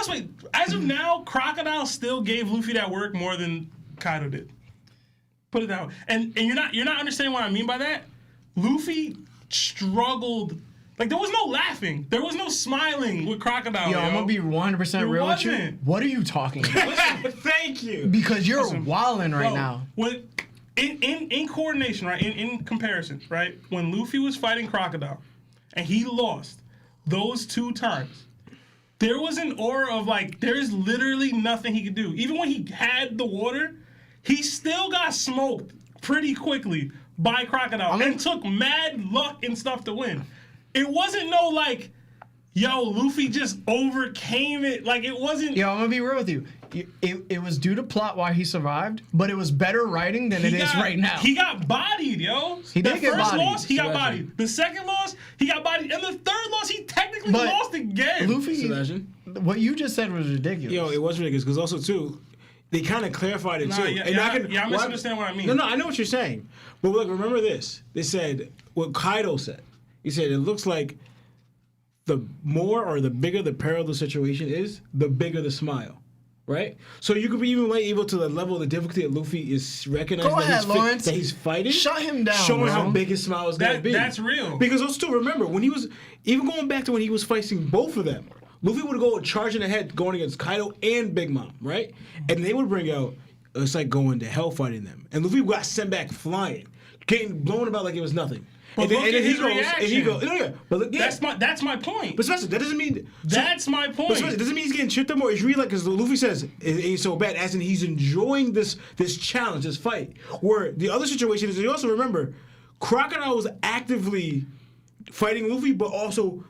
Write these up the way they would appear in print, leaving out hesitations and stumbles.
honest with you, as of now, Crocodile still gave Luffy that work more than Kaido did. Put it that way. And you're not understanding what I mean by that. Luffy struggled. Like, there was no laughing. There was no smiling with Crocodile. Yo, I'm going to be 100% real with you. What are you talking about? Listen, thank you. Because you're wilding right now. When, in coordination, right? In comparison, right? When Luffy was fighting Crocodile and he lost those 2 times, there was an aura of, like, there's literally nothing he could do. Even when he had the water, he still got smoked pretty quickly by Crocodile and took mad luck and stuff to win. It wasn't no like, yo, Luffy just overcame it. Like, it wasn't. Yo, I'm gonna be real with you. It was due to plot why he survived, but it was better writing than it is right now. He got bodied, yo. He did get bodied. The first loss, he got bodied. The second loss, he got bodied. And the third loss, he technically lost again. Luffy, Sebastian? What you just said was ridiculous. Yo, it was ridiculous because also too, they kind of clarified it too. I misunderstand what I mean. No, I know what you're saying. But look, remember this. They said what Kaido said. He said it looks like the more or the bigger the peril of the situation is, the bigger the smile. Right? So you could be even able to the level of the difficulty that Luffy is recognizing that he's fighting. Shut him down. Showing how big his smile is going to be. That's real. Because also remember, when he was, even going back to when he was fighting both of them, Luffy would go charging ahead going against Kaido and Big Mom, right? And they would bring out, it's like going to hell fighting them. And Luffy got sent back flying, getting blown about like it was nothing. But look at his reaction. But look, that's my point. But Sebastian, that doesn't mean that's my point. But Sebastian, doesn't mean he's getting tripped up more. It's really like, because Luffy says it ain't so bad, as in he's enjoying this challenge, this fight. Where the other situation is, you also remember, Crocodile was actively fighting Luffy, but also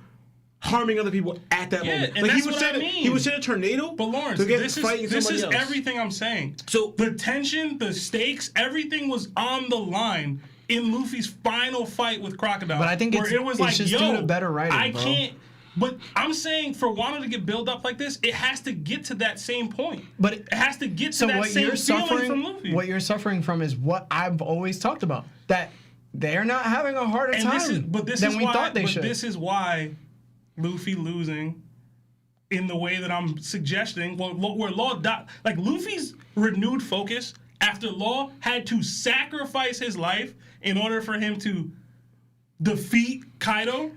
harming other people at that moment. And like, that's what I mean. He would send a tornado. But Lawrence, this is everything I'm saying. So the tension, the stakes, everything was on the line in Luffy's final fight with Crocodile. But I think it was like, just due to better writing, I can't. But I'm saying for Wano to get built up like this, it has to get to that same point. But it has to get to that same feeling from Luffy. What you're suffering from is what I've always talked about. That they're not having a harder time than we thought they should. This is why Luffy losing in the way that I'm suggesting, where Law like Luffy's renewed focus after Law had to sacrifice his life in order for him to defeat Kaido.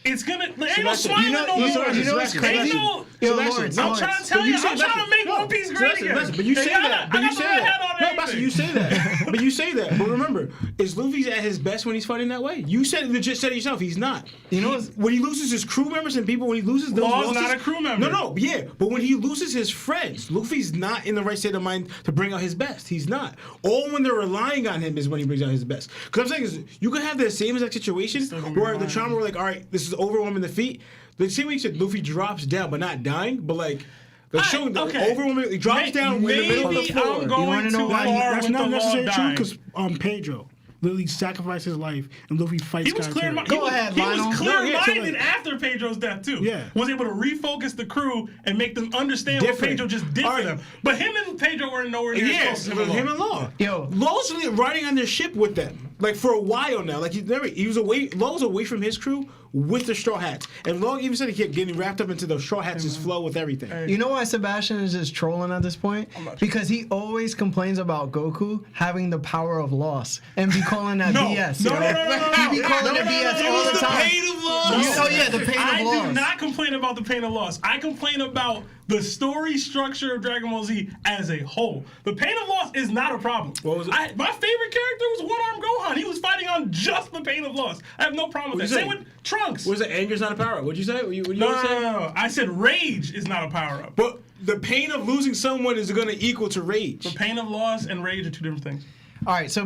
It's gonna. There ain't no smiling no more. You know what's crazy? Lawrence, I'm trying to tell you. I'm trying to make One Piece great again. But you say that. But you say that. No, Basta, you say that. But you say that. But remember, is Luffy at his best when he's fighting that way? You said legit said it yourself. He's not. You know when he loses his crew members and people, when he loses those Law's not a crew member. No, yeah. But when he loses his friends, Luffy's not in the right state of mind to bring out his best. He's not. All when they're relying on him is when he brings out his best. Because I'm saying is, you could have the same exact situation where the trauma were like, all right, this is overwhelming defeat. The same way you said Luffy drops down but not dying, but like they're showing the overwhelming. He drops down in the middle of the floor. I'm going too far That's with not the necessarily Law true dying. because Pedro literally sacrificed his life and Luffy fights. He was clear. Go ahead, Lionel. He was clear-minded after Pedro's death too. Yeah, was able to refocus the crew and make them understand what Pedro just did for them. But him and Pedro were nowhere near as close as him and Law. Yo, Law's riding on their ship with them, like for a while now. Like he was away. Law was away from his crew with the Straw Hats, and Law even said he kept getting wrapped up into the Straw Hats' flow with everything. You know why Sebastian is just trolling at this point? Because he always complains about Goku having the power of loss and be calling that BS. No. He be calling it BS all the time. The pain of loss. Oh yeah, the pain of loss. I do not complain about the pain of loss. I complain about the story structure of Dragon Ball Z as a whole. The pain of loss is not a problem. What was it? My favorite character was One-Armed Gohan. He was fighting on just the pain of loss. I have no problem with that. Same with Trunks. Was it anger's not a power up? What'd you say? No. I said rage is not a power up. But the pain of losing someone is going to equal to rage. The pain of loss and rage are two different things. All right, so